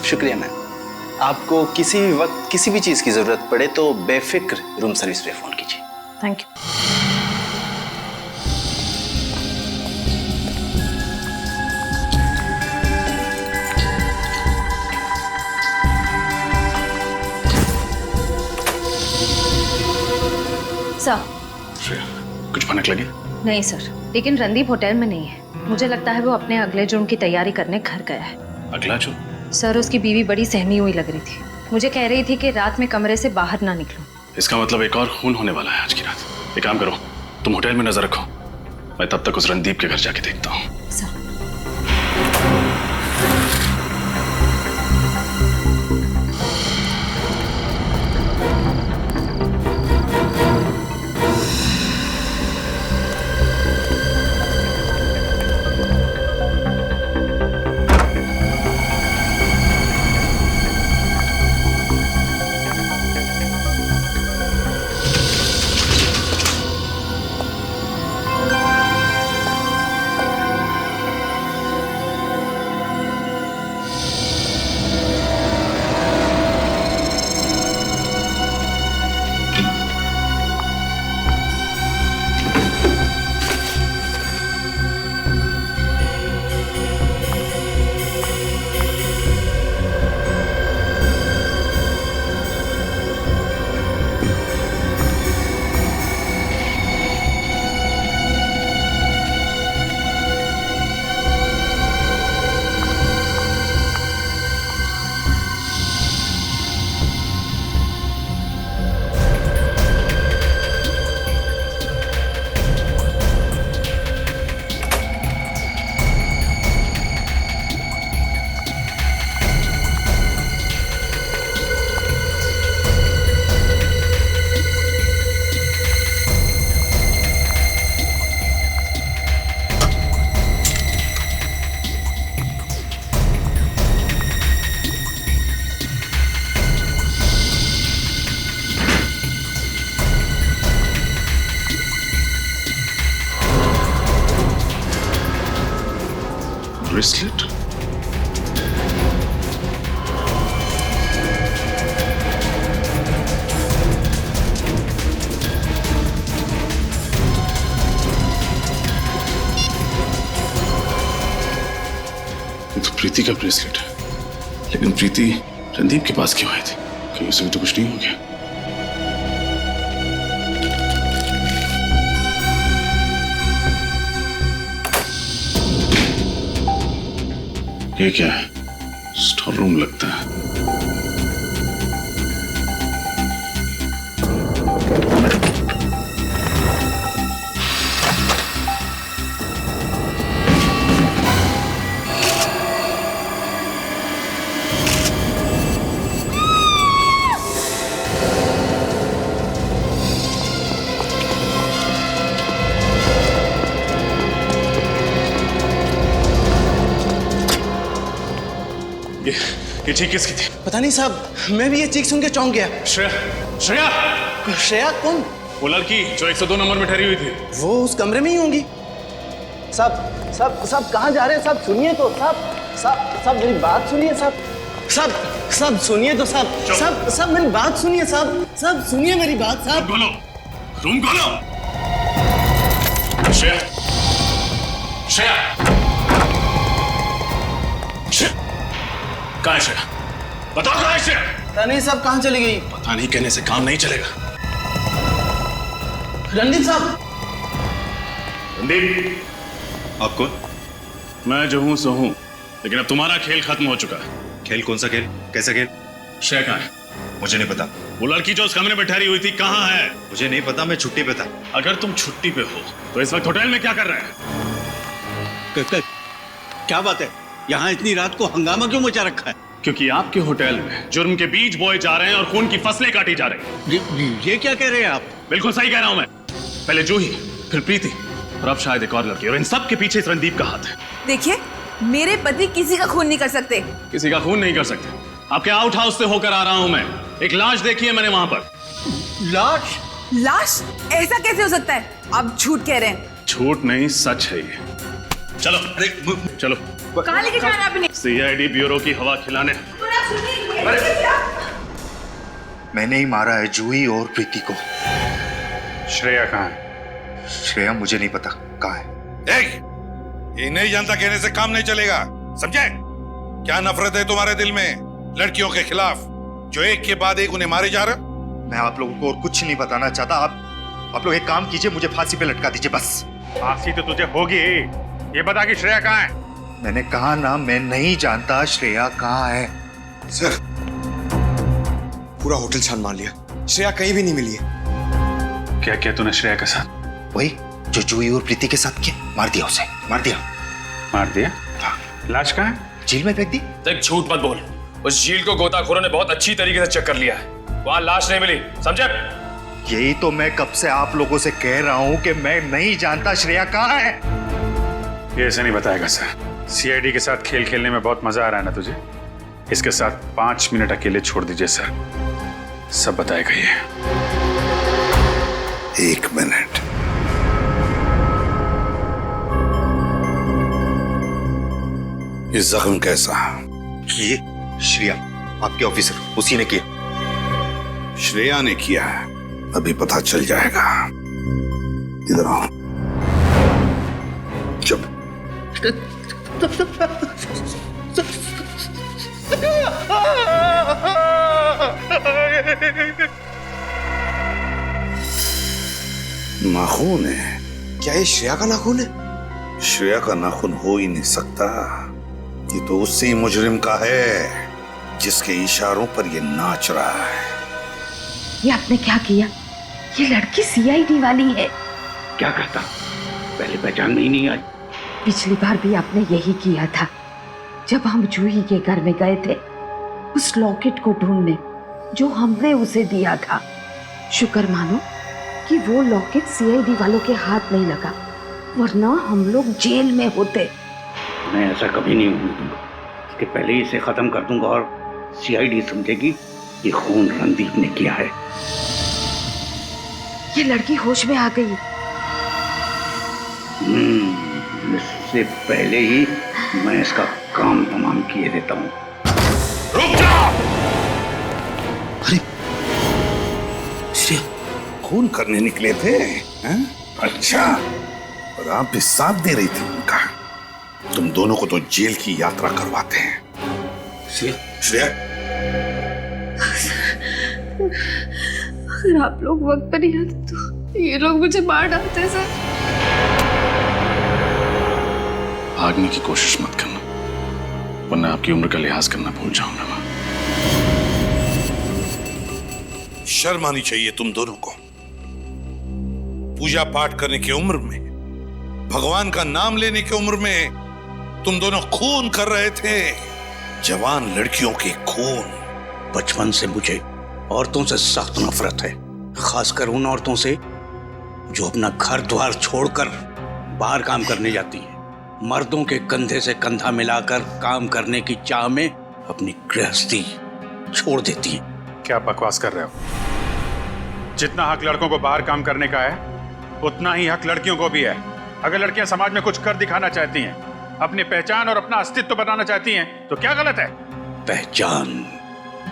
शुक्रिया मैम। आपको किसी भी वक्त किसी भी चीज की जरूरत पड़े तो बेफिक्र रूम सर्विस पे फोन कीजिए। Thank you. सर, कुछ भनक लगी? नहीं सर, लेकिन रणदीप होटल में नहीं है। मुझे लगता है वो अपने अगले जुर्म की तैयारी करने घर गया है। अगला जुर्म? सर, उसकी बीवी बड़ी सहमी हुई लग रही थी। मुझे कह रही थी कि रात में कमरे से बाहर ना निकलूं। इसका मतलब एक और खून होने वाला है आज की रात। एक काम करो, तुम होटल में नजर रखो, मैं तब तक उस रणदीप के घर जाके देखता हूँ। ब्रेसलेट? ये तो प्रीति का ब्रेसलेट है, लेकिन प्रीति रणदीप के पास क्यों आई थी? कहीं उसे भी तो कुछ नहीं हो गया? ये क्या है? स्टोर रूम लगता है। ये चीख किसकी थी? पता नहीं साहब, मैं भी ये चीख सुन के चौंक गया। श्रेया, श्रेया, श्रेया कौन? वो लड़की जो 102 नंबर में ठहरी हुई थी। वो उस कमरे में ही होंगी। साहब साहब साहब कहाँ जा रहे हैं साहब? सुनिए तो साहब, साहब मेरी बात सुनिए साहब, साहब सुनिए तो साहब, साहब मेरी बात सुनिए साहब, सुनिए मेरी बात साहब। खोलो, रूम खोलो। श्रेया, श्रेया, कहाँ है श्रेया? बताओ कहाँ है श्रेया? पता नहीं साहब कहाँ चली गई। पता नहीं कहने से काम नहीं चलेगा। रणदीप साहब। रणदीप, आप कौन? मैं जो हूं सो हूं, लेकिन अब तुम्हारा खेल खत्म हो चुका है। खेल? कौन सा खेल? कैसा खेल? श्रेया कहाँ है? मुझे नहीं पता। वो लड़की जो उस कमरे में ठहरी हुई थी कहाँ है? मुझे नहीं पता, मैं छुट्टी पे था। अगर तुम छुट्टी पे हो तो इस वक्त होटल में क्या कर रहे हैं? क्या बात है? यहाँ इतनी रात को हंगामा क्यों मचा रखा है? क्योंकि आपके होटल में जुर्म के बीज बोए जा रहे हैं और खून की फसलें काटी जा रही हैं। ये क्या कह रहे हैं आप? बिल्कुल सही कह रहा हूं मैं। पहले जूही, फिर प्रीति और अब शायद एक और लड़की, और इन सब के पीछे इस रणदीप का हाथ है। देखिए, मेरे पति किसी का खून नहीं कर सकते। किसी का खून नहीं कर सकते? आपके आउट हाउस से होकर आ रहा हूं मैं। एक लाश देखी है मैंने वहां पर। लाश? लाश? ऐसा कैसे हो सकता है? आप झूठ कह रहे हैं। झूठ नहीं, सच है ये। चलो, चलो। कहाँ लेके जा रहे हैं अपने? सीआईडी ब्यूरो की हवा खिलाने। मैंने ही मारा है जूही और प्रीति को। श्रेया कहाँ है? श्रेया मुझे नहीं पता कहाँ है। देख, ये नहीं जानता कहने से काम नहीं चलेगा, समझे? क्या नफरत है तुम्हारे दिल में लड़कियों के खिलाफ, जो एक के बाद एक उन्हें मारे जा रहे? मैं आप लोगों को और कुछ नहीं बताना चाहता। आप लोग एक काम कीजिए, मुझे फांसी पे लटका दीजिए बस। फांसी तो तुझे होगी। ये बता कि श्रेया कहाँ है? मैंने कहा ना, मैं नहीं जानता श्रेया कहाँ है। सर, पूरा होटल छान मार लिया, श्रेया कहीं भी नहीं मिली है। क्या किया तूने श्रेया के साथ? वही जो जूही और प्रीति के साथ किया, मार दिया उसे, मार दिया। मार दिया? लाश कहाँ है? झील में फेंक दी। देख, झूठ मत बोल। उस झील को गोताखोरों ने बहुत अच्छी तरीके से चेक कर लिया है। वहां लाश नहीं मिली, समझे? यही तो मैं कब से आप लोगों से कह रहा हूं कि मैं नहीं जानता श्रेया कहाँ है। ये ऐसे नहीं बताएगा सर। सीआईडी के साथ खेल खेलने में बहुत मजा आ रहा है ना तुझे? इसके साथ 5 मिनट अकेले छोड़ दीजिए सर, सब बताएगा ये। 1 मिनट। ये जख्म कैसा? ये श्रेया, आपके ऑफिसर, उसी ने किया। श्रेया ने किया है, अभी पता चल जाएगा। इधर आओ। चुप। नाखून है। क्या ये श्रेया का नाखून है? श्रेया का नाखून हो ही नहीं सकता। ये तो उसी मुजरिम का है जिसके इशारों पर ये नाच रहा है। ये आपने क्या किया? ये लड़की सीआईडी वाली है। क्या कहता? पहले पहचान में ही नहीं आई। पिछली बार भी आपने यही किया था, जब हम जूही के घर में गए थे उस लॉकेट को ढूंढने जो हमने उसे दिया था। शुक्र मानो कि वो लॉकेट सीआईडी वालों के हाथ नहीं लगा, वरना हम लोग जेल में होते। मैं ऐसा कभी नहीं होने दूंगा। इसके पहले ही इसे खत्म कर दूंगा और सीआईडी समझेगी ये खून रणदीप ने किया है। ये लड़की होश में आ गई। इससे पहले ही मैं इसका काम तमाम किए देता हूँ। रुक जाओ। अरे खून करने निकले थे हैं? अच्छा, और आप भी साथ दे रही थी उनका। तुम दोनों को तो जेल की यात्रा करवाते हैं। श्रेया, अगर आप लोग वक्त पर नहीं आते तो ये लोग मुझे मार डालते सर। भागने की कोशिश मत करना, वरना आपकी उम्र का लिहाज करना भूल जाऊंगा मैं। शर्म आनी चाहिए तुम दोनों को। पूजा पाठ करने की उम्र में, भगवान का नाम लेने की उम्र में तुम दोनों खून कर रहे थे, जवान लड़कियों के खून। बचपन से मुझे औरतों से सख्त नफरत है, खासकर उन औरतों से जो अपना घर द्वार छोड़कर बाहर काम करने जाती हैं, मर्दों के कंधे से कंधा मिलाकर काम करने की चाह में अपनी गृहस्थी छोड़ देती हैं। क्या बकवास कर रहे हो? जितना हक लड़कों को बाहर काम करने का है, उतना ही हक लड़कियों को भी है। अगर लड़कियां समाज में कुछ कर दिखाना चाहती हैं, अपनी पहचान और अपना अस्तित्व बनाना चाहती हैं, तो क्या गलत है? पहचान,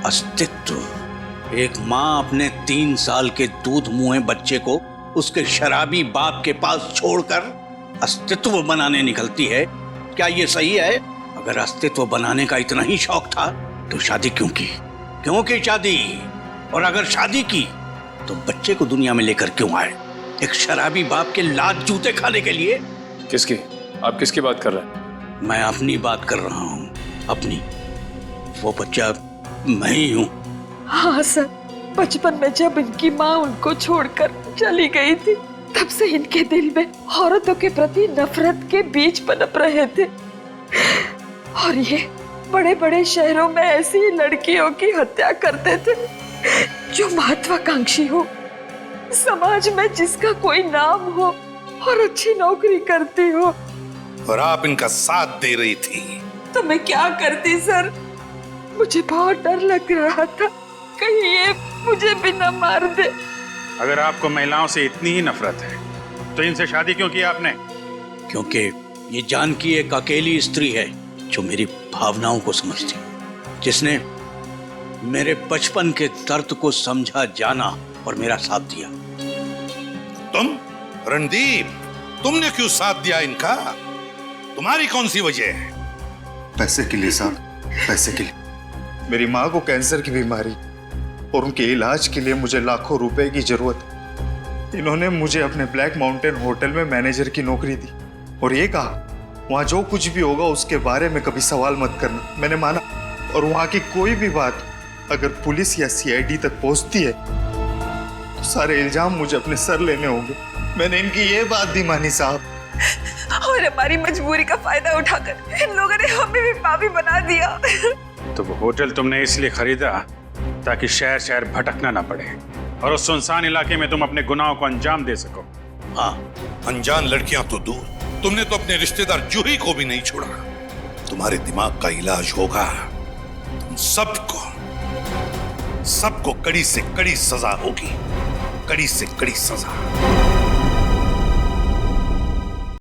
अस्तित्व। एक माँ अपने 3 साल के दूध मुंहे बच्चे को उसके शराबी बाप के पास छोड़कर अस्तित्व बनाने निकलती है। क्या ये सही है? अगर अस्तित्व बनाने का इतना ही शौक था तो शादी क्यों की? क्यों की शादी? और अगर शादी की तो बच्चे को दुनिया में लेकर क्यों आए? एक शराबी बाप के लात जूते खाने के लिए? किसकी? आप किसकी बात कर रहे हैं? मैं अपनी बात कर रहा हूँ, अपनी। वो बच्चा मैं ही हूँ। हाँ सर, बचपन में जब इनकी माँ उनको छोड़कर चली गई थी, तब से इनके दिल में औरतों के प्रति नफरत के बीज पनप रहे थे। और ये बड़े बड़े शहरों में ऐसी लड़कियों की हत्या करते थे जो महत्वाकांक्षी हो, समाज में जिसका कोई नाम हो और अच्छी नौकरी करती हो। और आप इनका साथ दे रही थी। तो मैं क्या करती सर? मुझे बहुत डर लग रहा था, कहीं ये मुझे भी न मार दे। अगर आपको महिलाओं से इतनी ही नफरत है, तो इनसे शादी क्यों की आपने? क्योंकि ये जानकी एक अकेली स्त्री है जो मेरी भावनाओं को समझती, जिसने मेरे बचपन के दर्द को समझा, जाना और मेरा साथ दिया। तुम रणदीप, तुमने क्यों साथ दिया इनका? तुम्हारी कौन सी वजह है? पैसे के लिए साहब, पैसे के लिए। मेरी माँ को कैंसर की बीमारी और उनके इलाज के लिए मुझे लाखों रुपए की जरूरत है। इन्होंने मुझे अपने ब्लैक माउंटेन होटल में मैनेजर की नौकरी दी और ये कहा वहां जो कुछ भी होगा उसके बारे में कभी सवाल मत करना। मैंने माना, और वहां की कोई भी बात अगर पुलिस या सीआईडी तक पहुंचती है तो सारे इल्जाम मुझे अपने सर लेने होंगे। मैंने इनकी ये बात भी मानी साहब। और हमारी मजबूरी का फायदा उठाकर इन लोगों ने हमें भी पापी बना दिया। तो वो होटल तुमने इसलिए खरीदा ताकि शहर शहर भटकना ना पड़े और उस सुनसान इलाके में तुम अपने गुनाहों को अंजाम दे सको। हाँ, अनजान लड़कियां तो दूर, तुमने तो अपने रिश्तेदार जूही को भी नहीं छोड़ा। तुम्हारे दिमाग का इलाज होगा। तुम सबको कड़ी से कड़ी सजा होगी, कड़ी से कड़ी सजा।